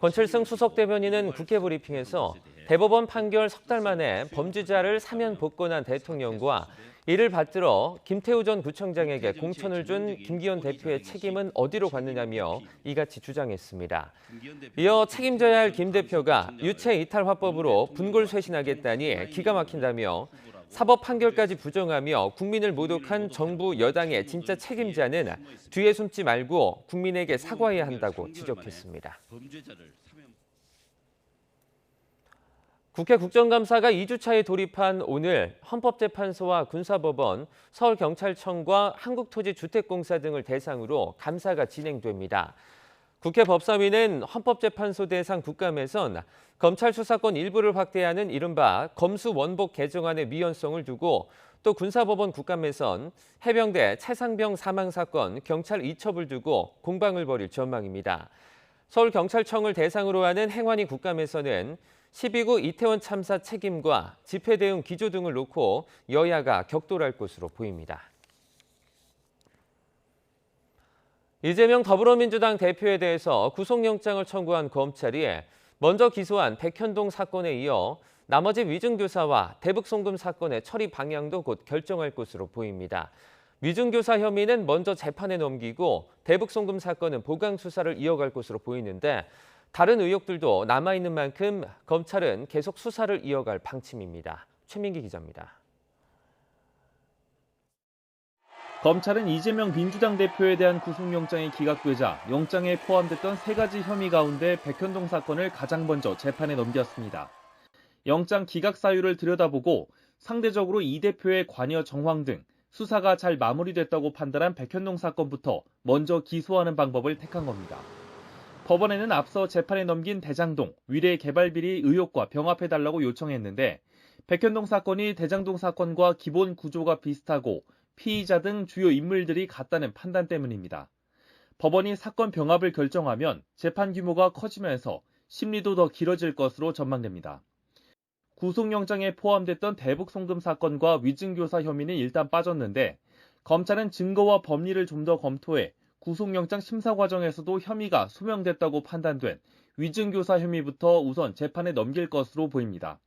권칠승 수석대변인은 국회 브리핑에서 대법원 판결 석 달 만에 범죄자를 사면 복권한 대통령과 이를 받들어 김태우 전 구청장에게 공천을 준 김기현 대표의 책임은 어디로 갔느냐며 이같이 주장했습니다. 이어 책임져야 할 김 대표가 유체 이탈 화법으로 분골쇄신하겠다니 기가 막힌다며 사법 판결까지 부정하며 국민을 모독한 정부 여당의 진짜 책임자는 뒤에 숨지 말고 국민에게 사과해야 한다고 지적했습니다. 국회 국정감사가 2주차에 돌입한 오늘 헌법재판소와 군사법원, 서울경찰청과 한국토지주택공사 등을 대상으로 감사가 진행됩니다. 국회 법사위는 헌법재판소 대상 국감에선 검찰 수사권 일부를 확대하는 이른바 검수원복 개정안의 미연성을 두고 또 군사법원 국감에선 해병대 최상병 사망 사건 경찰 이첩을 두고 공방을 벌일 전망입니다. 서울경찰청을 대상으로 하는 행안위 국감에서는 12구 이태원 참사 책임과 집회 대응 기조 등을 놓고 여야가 격돌할 것으로 보입니다. 이재명 더불어민주당 대표에 대해서 구속영장을 청구한 검찰이 먼저 기소한 백현동 사건에 이어 나머지 위증교사와 대북송금 사건의 처리 방향도 곧 결정할 것으로 보입니다. 위증교사 혐의는 먼저 재판에 넘기고 대북송금 사건은 보강 수사를 이어갈 것으로 보이는데 다른 의혹들도 남아있는 만큼 검찰은 계속 수사를 이어갈 방침입니다. 최민기 기자입니다. 검찰은 이재명 민주당 대표에 대한 구속영장이 기각되자 영장에 포함됐던 3가지 혐의 가운데 백현동 사건을 가장 먼저 재판에 넘겼습니다. 영장 기각 사유를 들여다보고 상대적으로 이 대표의 관여 정황 등 수사가 잘 마무리됐다고 판단한 백현동 사건부터 먼저 기소하는 방법을 택한 겁니다. 법원에는 앞서 재판에 넘긴 대장동, 위례 개발 비리 의혹과 병합해달라고 요청했는데 백현동 사건이 대장동 사건과 기본 구조가 비슷하고 피의자 등 주요 인물들이 같다는 판단 때문입니다. 법원이 사건 병합을 결정하면 재판 규모가 커지면서 심리도 더 길어질 것으로 전망됩니다. 구속영장에 포함됐던 대북송금 사건과 위증교사 혐의는 일단 빠졌는데 검찰은 증거와 법리를 좀 더 검토해 구속영장 심사 과정에서도 혐의가 소명됐다고 판단된 위증교사 혐의부터 우선 재판에 넘길 것으로 보입니다.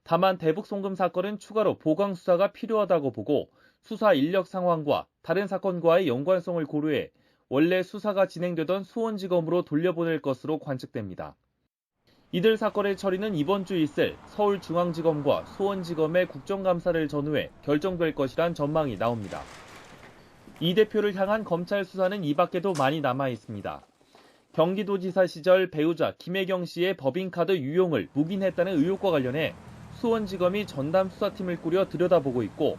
다만 대북송금 사건은 추가로 보강 수사가 필요하다고 보고 수사 인력 상황과 다른 사건과의 연관성을 고려해 원래 수사가 진행되던 수원지검으로 돌려보낼 것으로 관측됩니다. 이들 사건의 처리는 이번 주 있을 서울중앙지검과 수원지검의 국정감사를 전후해 결정될 것이란 전망이 나옵니다. 이 대표를 향한 검찰 수사는 이 밖에도 많이 남아 있습니다. 경기도지사 시절 배우자 김혜경 씨의 법인카드 유용을 묵인했다는 의혹과 관련해 수원지검이 전담 수사팀을 꾸려 들여다보고 있고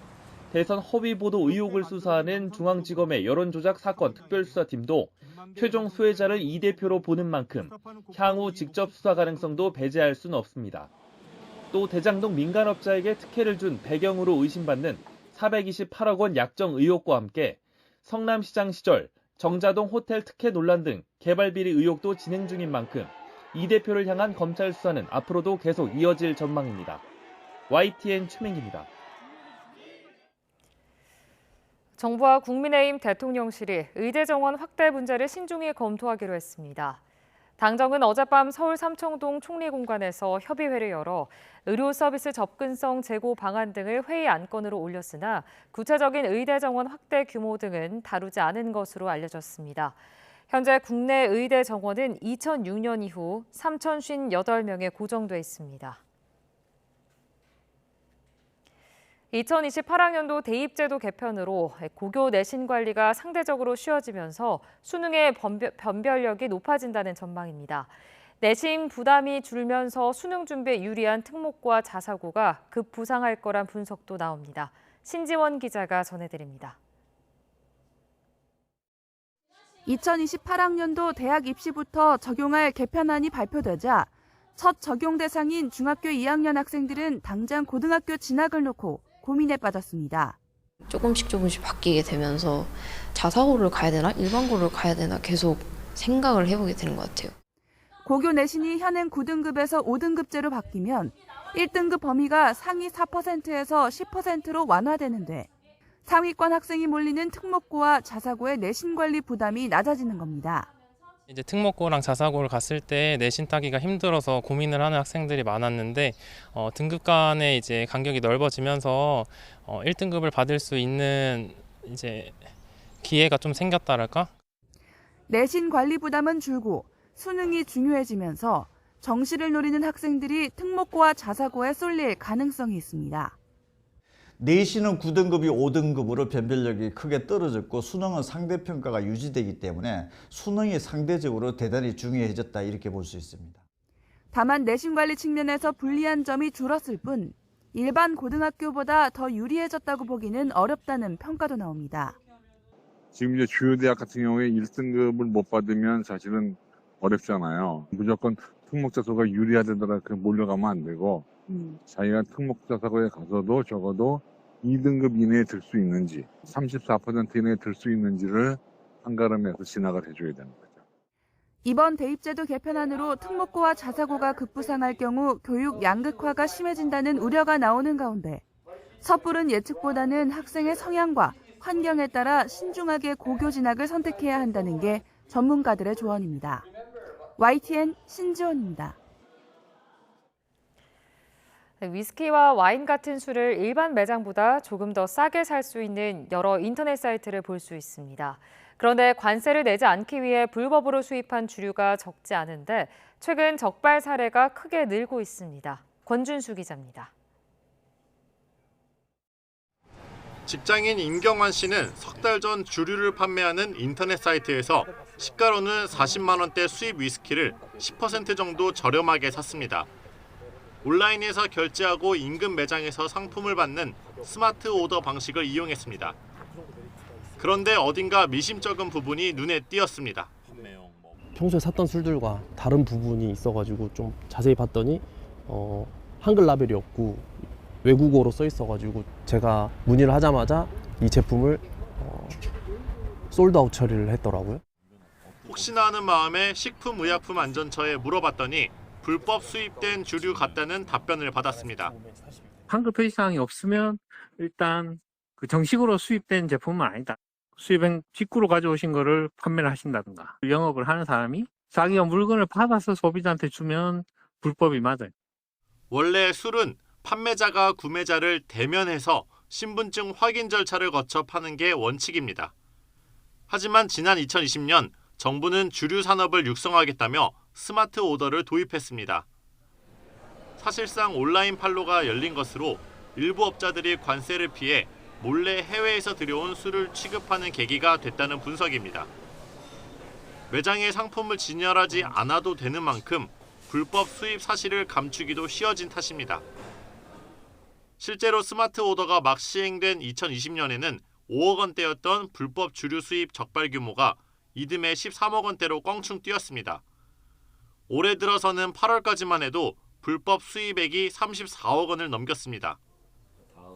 대선 허위보도 의혹을 수사하는 중앙지검의 여론조작 사건 특별수사팀도 최종 수혜자를 이 대표로 보는 만큼 향후 직접 수사 가능성도 배제할 수는 없습니다. 또 대장동 민간업자에게 특혜를 준 배경으로 의심받는 428억 원 약정 의혹과 함께 성남시장 시절 정자동 호텔 특혜 논란 등 개발비리 의혹도 진행 중인 만큼 이 대표를 향한 검찰 수사는 앞으로도 계속 이어질 전망입니다. YTN 최민기입니다. 정부와 국민의힘 대통령실이 의대 정원 확대 문제를 신중히 검토하기로 했습니다. 당정은 어젯밤 서울 삼청동 총리공관에서 협의회를 열어 의료 서비스 접근성 제고 방안 등을 회의 안건으로 올렸으나 구체적인 의대 정원 확대 규모 등은 다루지 않은 것으로 알려졌습니다. 현재 국내 의대 정원은 2006년 이후 3,058명에 고정돼 있습니다. 2028학년도 대입제도 개편으로 고교 내신 관리가 상대적으로 쉬워지면서 수능의 변별력이 높아진다는 전망입니다. 내신 부담이 줄면서 수능 준비에 유리한 특목고와 자사고가 급부상할 거란 분석도 나옵니다. 신지원 기자가 전해드립니다. 2028학년도 대학 입시부터 적용할 개편안이 발표되자 첫 적용 대상인 중학교 2학년 학생들은 당장 고등학교 진학을 놓고 고민에 빠졌습니다. 조금씩 바뀌게 되면서 자사고를 가야 되나 일반고를 가야 되나 계속 생각을 해보게 되는 것 같아요. 고교 내신이 현행 9등급에서 5등급제로 바뀌면 1등급 범위가 상위 4%에서 10%로 완화되는데 상위권 학생이 몰리는 특목고와 자사고의 내신 관리 부담이 낮아지는 겁니다. 이제 특목고랑 자사고를 갔을 때 내신 따기가 힘들어서 고민을 하는 학생들이 많았는데 등급 간의 이제 간격이 넓어지면서 1등급을 받을 수 있는 이제 기회가 좀 생겼다랄까? 내신 관리 부담은 줄고 수능이 중요해지면서 정시를 노리는 학생들이 특목고와 자사고에 쏠릴 가능성이 있습니다. 내신은 9등급이 5등급으로 변별력이 크게 떨어졌고 수능은 상대평가가 유지되기 때문에 수능이 상대적으로 대단히 중요해졌다 이렇게 볼 수 있습니다. 다만 내신 관리 측면에서 불리한 점이 줄었을 뿐 일반 고등학교보다 더 유리해졌다고 보기는 어렵다는 평가도 나옵니다. 지금 이제 주요 대학 같은 경우에 1등급을 못 받으면 사실은 어렵잖아요. 무조건 특목자소가 유리하다더라 그 몰려가면 안 되고 자기가 특목자소에 가서도 적어도 2등급 이내에 들 수 있는지 34% 이내에 들 수 있는지를 한가름해서 진학을 해줘야 되는 거죠. 이번 대입제도 개편안으로 특목고와 자사고가 급부상할 경우 교육 양극화가 심해진다는 우려가 나오는 가운데 섣부른 예측보다는 학생의 성향과 환경에 따라 신중하게 고교 진학을 선택해야 한다는 게 전문가들의 조언입니다. YTN 신지원입니다. 위스키와 와인 같은 술을 일반 매장보다 조금 더 싸게 살 수 있는 여러 인터넷 사이트를 볼 수 있습니다. 그런데 관세를 내지 않기 위해 불법으로 수입한 주류가 적지 않은데 최근 적발 사례가 크게 늘고 있습니다. 권준수 기자입니다. 직장인 임경환 씨는 석 달 전 주류를 판매하는 인터넷 사이트에서 시가로는 40만 원대 수입 위스키를 10% 정도 저렴하게 샀습니다. 온라인에서 결제하고 인근 매장에서 상품을 받는 스마트 오더 방식을 이용했습니다. 그런데 어딘가 미심쩍은 부분이 눈에 띄었습니다. 평소에 샀던 술들과 다른 부분이 있어가지고 좀 자세히 봤더니 한글 라벨이 없고 외국어로 써 있어가지고 제가 문의를 하자마자 이 제품을 솔드아웃 처리를 했더라고요. 혹시나 하는 마음에 식품의약품안전처에 물어봤더니 불법 수입된 주류 같다는 답변을 받았습니다. 한글 표시사항이 없으면 일단 그 정식으로 수입된 제품은 아니다. 수입행 직구로 가져오신 거를 판매를 하신다든가 영업을 하는 사람이 자기가 물건을 받아서 소비자한테 주면 불법이 맞아요. 원래 술은 판매자가 구매자를 대면해서 신분증 확인 절차를 거쳐 파는 게 원칙입니다. 하지만 지난 2020년 정부는 주류 산업을 육성하겠다며 스마트 오더를 도입했습니다. 사실상 온라인 판로가 열린 것으로 일부 업자들이 관세를 피해 몰래 해외에서 들여온 술을 취급하는 계기가 됐다는 분석입니다. 매장에 상품을 진열하지 않아도 되는 만큼 불법 수입 사실을 감추기도 쉬워진 탓입니다. 실제로 스마트 오더가 막 시행된 2020년에는 5억 원대였던 불법 주류 수입 적발 규모가 이듬해 13억 원대로 껑충 뛰었습니다. 올해 들어서는 8월까지만 해도 불법 수입액이 34억 원을 넘겼습니다.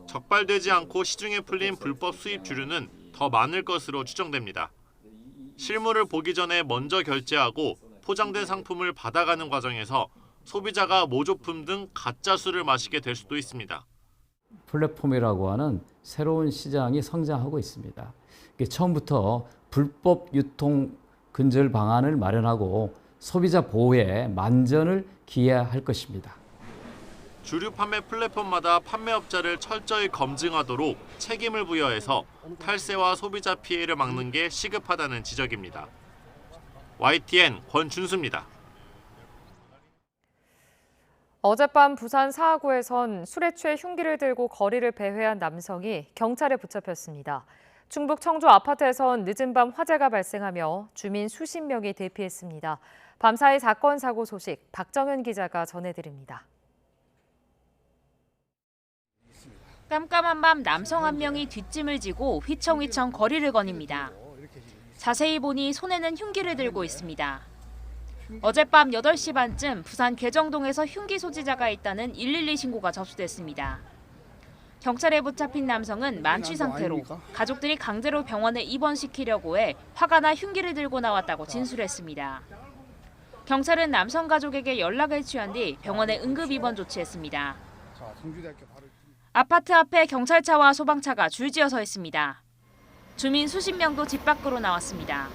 적발되지 않고 시중에 풀린 불법 수입 주류는 더 많을 것으로 추정됩니다. 실물을 보기 전에 먼저 결제하고 포장된 상품을 받아가는 과정에서 소비자가 모조품 등 가짜 술을 마시게 될 수도 있습니다. 플랫폼이라고 하는 새로운 시장이 성장하고 있습니다. 처음부터 불법 유통 근절 방안을 마련하고 소비자 보호에 만전을 기해할 것입니다. 주류 판매 플랫폼마다 판매업자를 철저히 검증하도록 책임을 부여해서 탈세와 소비자 피해를 막는 게 시급하다는 지적입니다. YTN 권준수입니다. 어젯밤 부산 사하구에선 술에 취해 흉기를 들고 거리를 배회한 남성이 경찰에 붙잡혔습니다. 충북 청주 아파트에선 늦은 밤 화재가 발생하며 주민 수십 명이 대피했습니다. 밤사이 사건 사고 소식 박정현 기자가 전해드립니다. 깜깜한 밤 남성 한 명이 뒷짐을 지고 휘청휘청 거리를 거닙니다. 자세히 보니 손에는 흉기를 들고 있습니다. 어젯밤 8시 반쯤 부산 괴정동에서 흉기 소지자가 있다는 112 신고가 접수됐습니다. 경찰에 붙잡힌 남성은 만취 상태로 가족들이 강제로 병원에 입원시키려고 해 화가 나 흉기를 들고 나왔다고 진술했습니다. 경찰은 남성 가족에게 연락을 취한 뒤 병원에 응급 입원 조치했습니다. 아파트 앞에 경찰차와 소방차가 줄지어 서 있습니다. 주민 수십 명도 집 밖으로 나왔습니다.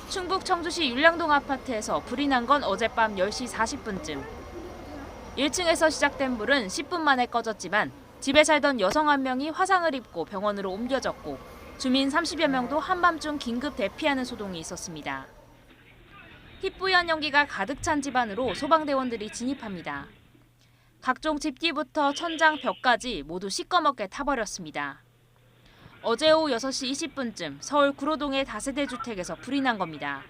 충북 청주시 율량동 아파트에서 불이 난 건 어젯밤 10시 40분쯤. 1층에서 시작된 불은 10분 만에 꺼졌지만 집에 살던 여성 한 명이 화상을 입고 병원으로 옮겨졌고 주민 30여 명도 한밤중 긴급 대피하는 소동이 있었습니다. 희뿌연 연기가 가득 찬 집 안으로 소방대원들이 진입합니다. 각종 집기부터 천장, 벽까지 모두 시꺼멓게 타버렸습니다. 어제 오후 6시 20분쯤 서울 구로동의 다세대 주택에서 불이 난 겁니다.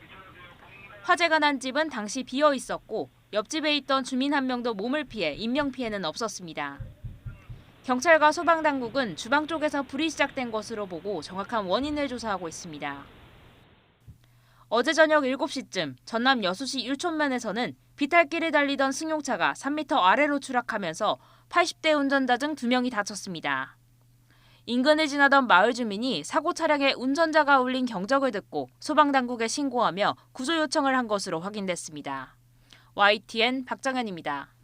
화재가 난 집은 당시 비어 있었고 옆집에 있던 주민 한 명도 몸을 피해 인명피해는 없었습니다. 경찰과 소방당국은 주방 쪽에서 불이 시작된 것으로 보고 정확한 원인을 조사하고 있습니다. 어제 저녁 7시쯤 전남 여수시 율촌면에서는 비탈길을 달리던 승용차가 3m 아래로 추락하면서 80대 운전자 등 2명이 다쳤습니다. 인근을 지나던 마을 주민이 사고 차량에 운전자가 울린 경적을 듣고 소방당국에 신고하며 구조 요청을 한 것으로 확인됐습니다. YTN 박정현입니다.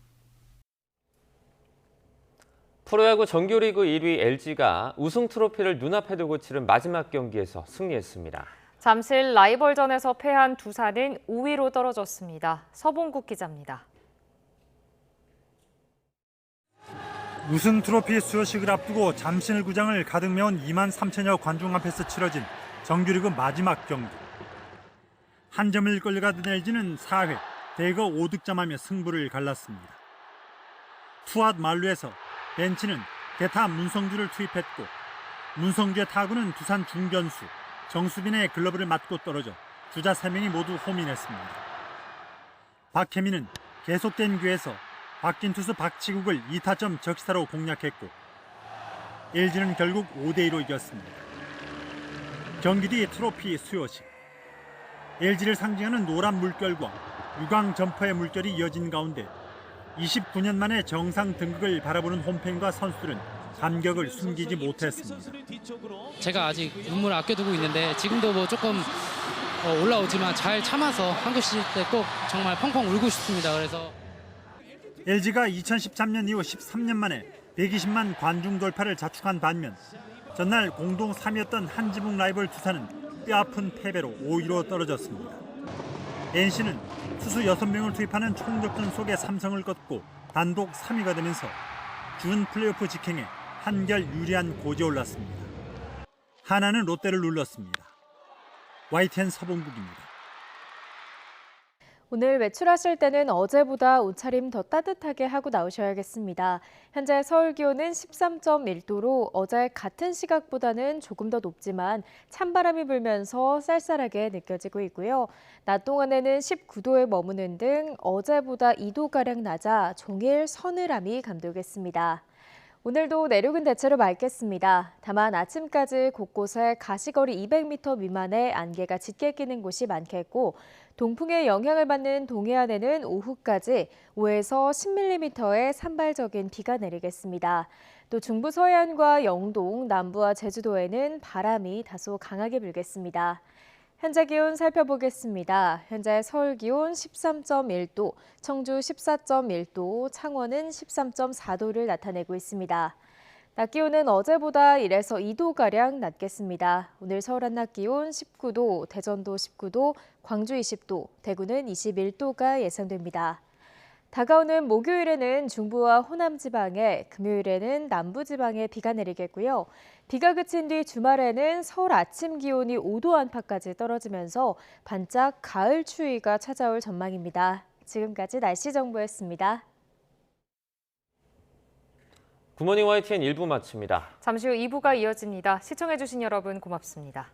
프로야구 정규리그 1위 LG가 우승 트로피를 눈앞에 두고 치른 마지막 경기에서 승리했습니다. 잠실 라이벌전에서 패한 두산은 5위로 떨어졌습니다. 서봉국 기자입니다. 우승 트로피 수여식을 앞두고 잠실구장을 가득 메운 2만 3천여 관중 앞에서 치러진 정규리그 마지막 경기. 한 점을 끌려가던 LG는 4회 대거 5득점하며 승부를 갈랐습니다. 투아웃 만루에서 벤치는 대타 문성주를 투입했고 문성주의 타구는 두산 중견수 정수빈의 글러브를 맞고 떨어져 주자 3명이 모두 홈인했습니다. 박혜민은 계속된 기회에서 바뀐 투수 박치국을 2타점 적시타로 공략했고 LG는 결국 5대2로 이겼습니다. 경기 뒤 트로피 수여식. LG를 상징하는 노란 물결과 유광 점퍼의 물결이 이어진 가운데 29년 만에 정상 등극을 바라보는 홈팬과 선수들은 감격을 숨기지 못했습니다. 제가 아직 눈물을 아껴두고 있는데 지금도 뭐 조금 올라오지만 잘 참아서 한국 시즌 때 꼭 정말 펑펑 울고 싶습니다. 그래서 LG가 2013년 이후 13년 만에 120만 관중 돌파를 자축한 반면 전날 공동 3위였던 한지붕 라이벌 두산은 뼈아픈 패배로 5위로 떨어졌습니다. NC는 투수 6명을 투입하는 총격전 속에 삼성을 꺾고 단독 3위가 되면서 준 플레이오프 직행에 한결 유리한 고지에 올랐습니다. 하나는 롯데를 눌렀습니다. YTN 서봉국입니다. 오늘 외출하실 때는 어제보다 옷차림 더 따뜻하게 하고 나오셔야겠습니다. 현재 서울 기온은 13.1도로 어제 같은 시각보다는 조금 더 높지만 찬바람이 불면서 쌀쌀하게 느껴지고 있고요. 낮 동안에는 19도에 머무는 등 어제보다 2도가량 낮아 종일 서늘함이 감돌겠습니다. 오늘도 내륙은 대체로 맑겠습니다. 다만 아침까지 곳곳에 가시거리 200m 미만의 안개가 짙게 끼는 곳이 많겠고 동풍의 영향을 받는 동해안에는 오후까지 5에서 10mm의 산발적인 비가 내리겠습니다. 또 중부 서해안과 영동, 남부와 제주도에는 바람이 다소 강하게 불겠습니다. 현재 기온 살펴보겠습니다. 현재 서울 기온 13.1도, 청주 14.1도, 창원은 13.4도를 나타내고 있습니다. 낮 기온은 어제보다 1에서 2도가량 낮겠습니다. 오늘 서울 한낮 기온 19도, 대전도 19도, 광주 20도, 대구는 21도가 예상됩니다. 다가오는 목요일에는 중부와 호남 지방에, 금요일에는 남부 지방에 비가 내리겠고요. 비가 그친 뒤 주말에는 서울 아침 기온이 5도 안팎까지 떨어지면서 반짝 가을 추위가 찾아올 전망입니다. 지금까지 날씨 정보였습니다. 굿모닝 YTN 1부 마칩니다. 잠시 후 2부가 이어집니다. 시청해주신 여러분 고맙습니다.